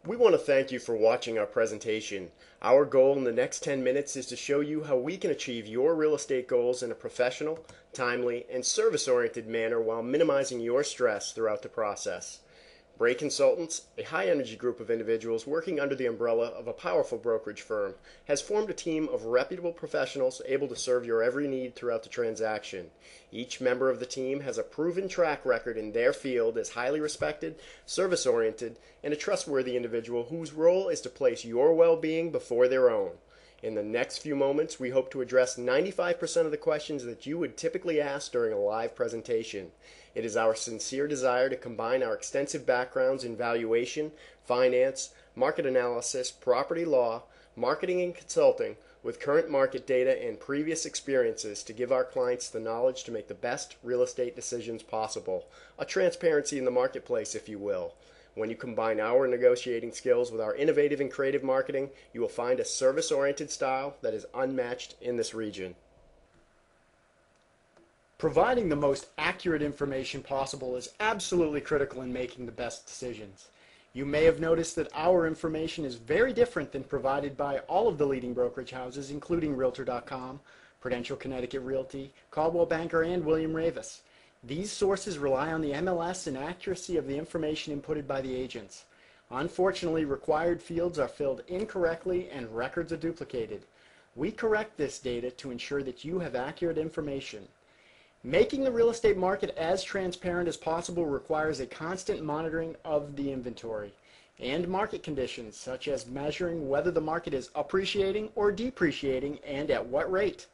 We want to thank you for watching our presentation. Our goal in the next 10 minutes is to show you how we can achieve your real estate goals in a professional, timely, and service-oriented manner while minimizing your stress throughout the process. Bray Consultants, a high-energy group of individuals working under the umbrella of a powerful brokerage firm, has formed a team of reputable professionals able to serve your every need throughout the transaction. Each member of the team has a proven track record in their field as highly respected, service-oriented, and a trustworthy individual whose role is to place your well-being before their own. In the next few moments, we hope to address 95% of the questions that you would typically ask during a live presentation. It is our sincere desire to combine our extensive backgrounds in valuation, finance, market analysis, property law, marketing and consulting, with current market data and previous experiences to give our clients the knowledge to make the best real estate decisions possible. A transparency in the marketplace, if you will. When you combine our negotiating skills with our innovative and creative marketing, you will find a service-oriented style that is unmatched in this region. Providing the most accurate information possible is absolutely critical in making the best decisions. You may have noticed that our information is very different than provided by all of the leading brokerage houses, including Realtor.com, Prudential Connecticut Realty, Coldwell Banker, and William Raveis. These sources rely on the MLS and accuracy of the information inputted by the agents. Unfortunately, required fields are filled incorrectly and records are duplicated. We correct this data to ensure that you have accurate information. Making the real estate market as transparent as possible requires a constant monitoring of the inventory and market conditions, such as measuring whether the market is appreciating or depreciating and at what rate.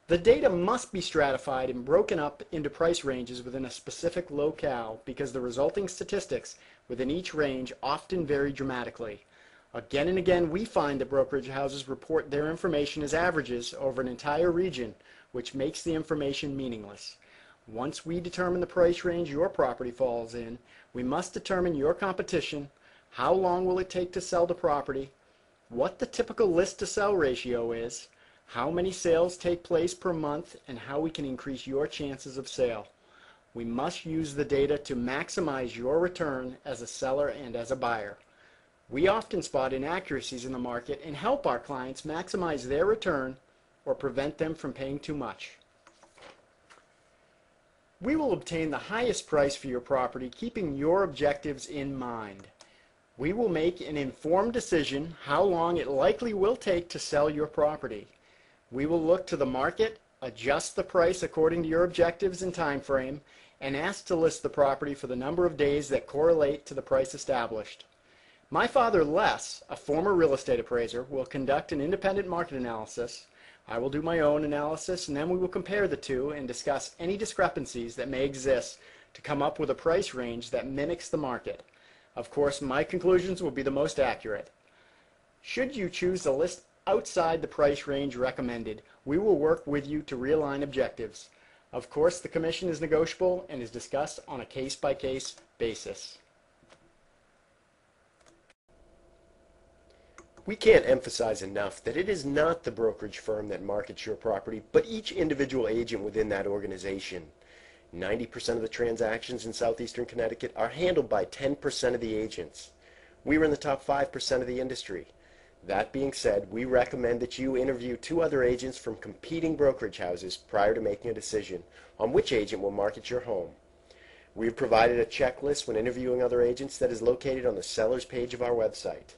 The data must be stratified and broken up into price ranges within a specific locale because the resulting statistics within each range often vary dramatically. Again and again, we find that brokerage houses report their information as averages over an entire region, which makes the information meaningless. Once we determine the price range your property falls in, we must determine your competition, how long will it take to sell the property, what the typical list-to-sell ratio is, how many sales take place per month, and how we can increase your chances of sale. We must use the data to maximize your return as a seller and as a buyer. We often spot inaccuracies in the market and help our clients maximize their return or prevent them from paying too much. We will obtain the highest price for your property, keeping your objectives in mind. We will make an informed decision how long it likely will take to sell your property. We will look to the market, adjust the price according to your objectives and time frame, and ask to list the property for the number of days that correlate to the price established. My father, Les, a former real estate appraiser, will conduct an independent market analysis. I will do my own analysis, and then we will compare the two and discuss any discrepancies that may exist to come up with a price range that mimics the market. Of course, my conclusions will be the most accurate. Should you choose to list outside the price range recommended, we will work with you to realign objectives. Of course, the commission is negotiable and is discussed on a case-by-case basis. We can't emphasize enough that it is not the brokerage firm that markets your property, but each individual agent within that organization. 90% of the transactions in Southeastern Connecticut are handled by 10% of the agents. We are in the top 5% of the industry. That being said, we recommend that you interview 2 other agents from competing brokerage houses prior to making a decision on which agent will market your home. We have provided a checklist when interviewing other agents that is located on the seller's page of our website.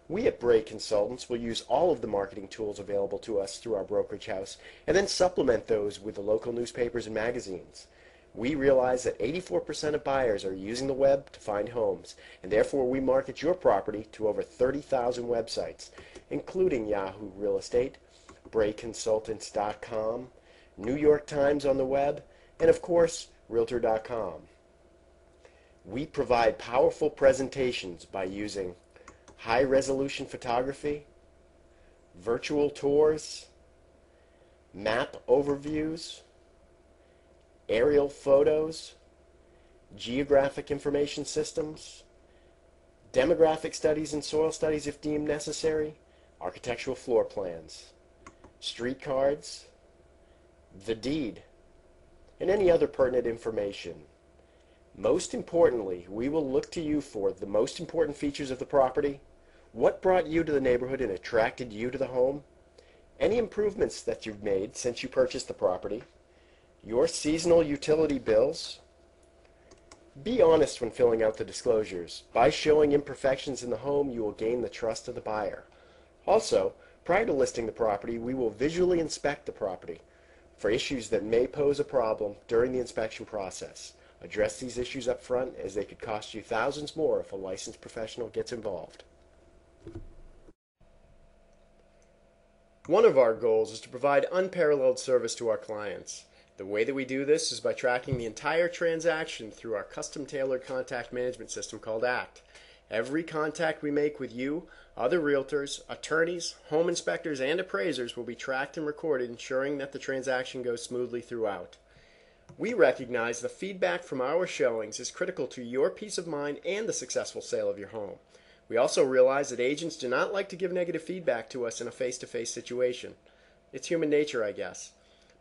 We at Bray Consultants will use all of the marketing tools available to us through our brokerage house and then supplement those with the local newspapers and magazines. We realize that 84% of buyers are using the web to find homes, and therefore we market your property to over 30,000 websites, including Yahoo Real Estate, brayconsultants.com, New York Times on the web, and of course, Realtor.com. We provide powerful presentations by using high-resolution photography, virtual tours, map overviews, aerial photos, geographic information systems, demographic studies and soil studies if deemed necessary, architectural floor plans, street cards, the deed, and any other pertinent information. Most importantly, we will look to you for the most important features of the property, what brought you to the neighborhood and attracted you to the home, any improvements that you've made since you purchased the property, your seasonal utility bills. Be honest when filling out the disclosures. By showing imperfections in the home, you will gain the trust of the buyer. Also, prior to listing the property, we will visually inspect the property for issues that may pose a problem during the inspection process. Address these issues up front, as they could cost you thousands more if a licensed professional gets involved. One of our goals is to provide unparalleled service to our clients. The way that we do this is by tracking the entire transaction through our custom-tailored contact management system called ACT. Every contact we make with you, other realtors, attorneys, home inspectors, and appraisers will be tracked and recorded, ensuring that the transaction goes smoothly throughout. We recognize the feedback from our showings is critical to your peace of mind and the successful sale of your home. We also realize that agents do not like to give negative feedback to us in a face-to-face situation. It's human nature, I guess.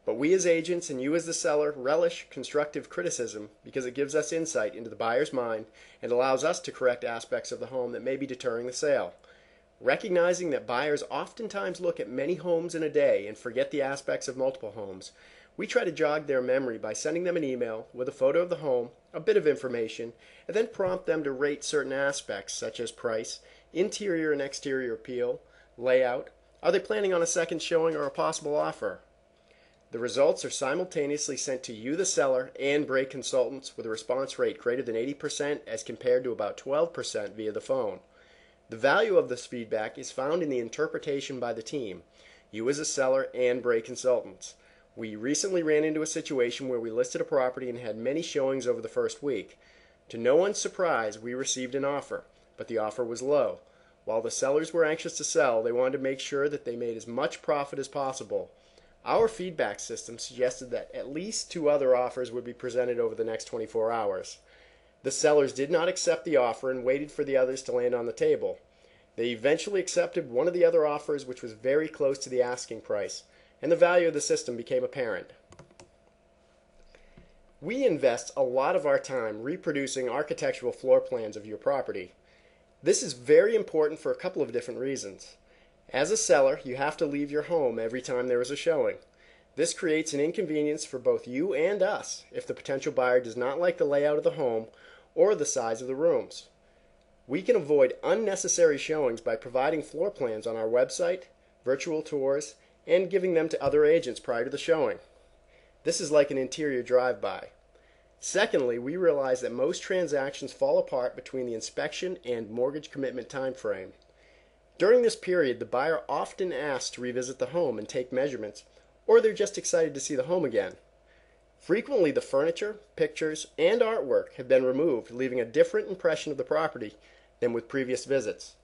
But we as agents and you as the seller relish constructive criticism because it gives us insight into the buyer's mind and allows us to correct aspects of the home that may be deterring the sale. Recognizing that buyers oftentimes look at many homes in a day and forget the aspects of multiple homes, we try to jog their memory by sending them an email with a photo of the home, a bit of information, and then prompt them to rate certain aspects such as price, interior and exterior appeal, layout, are they planning on a second showing or a possible offer. The results are simultaneously sent to you, the seller, and Bray consultants with a response rate greater than 80% as compared to about 12% via the phone. The value of this feedback is found in the interpretation by the team, you as a seller and Bray consultants. We recently ran into a situation where we listed a property and had many showings over the first week. To no one's surprise, we received an offer, but the offer was low. While the sellers were anxious to sell, they wanted to make sure that they made as much profit as possible. Our feedback system suggested that at least 2 other offers would be presented over the next 24 hours. The sellers did not accept the offer and waited for the others to land on the table. They eventually accepted one of the other offers, which was very close to the asking price, and the value of the system became apparent. We invest a lot of our time reproducing architectural floor plans of your property. This is very important for a couple of different reasons. As a seller, you have to leave your home every time there is a showing. This creates an inconvenience for both you and us if the potential buyer does not like the layout of the home or the size of the rooms. We can avoid unnecessary showings by providing floor plans on our website, virtual tours, and giving them to other agents prior to the showing. This is like an interior drive-by. Secondly, we realize that most transactions fall apart between the inspection and mortgage commitment time frame. During this period, the buyer often asks to revisit the home and take measurements, or they're just excited to see the home again. Frequently, the furniture, pictures, and artwork have been removed, leaving a different impression of the property than with previous visits.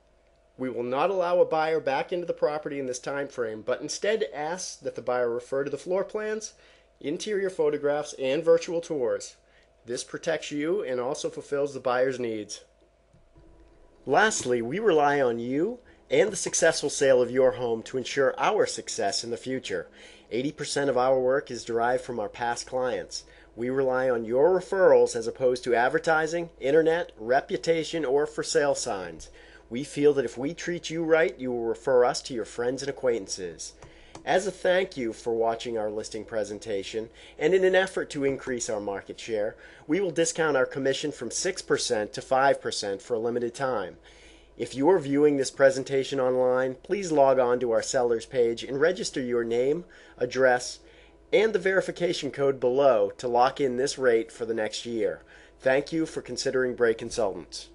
We will not allow a buyer back into the property in this time frame, but instead ask that the buyer refer to the floor plans, interior photographs, and virtual tours. This protects you and also fulfills the buyer's needs. Lastly, we rely on you and the successful sale of your home to ensure our success in the future. 80% of our work is derived from our past clients. We rely on your referrals as opposed to advertising, internet, reputation, or for sale signs. We feel that if we treat you right, you will refer us to your friends and acquaintances. As a thank you for watching our listing presentation, and in an effort to increase our market share, we will discount our commission from 6% to 5% for a limited time. If you are viewing this presentation online, please log on to our sellers page and register your name, address, and the verification code below to lock in this rate for the next year. Thank you for considering Bray Consultants.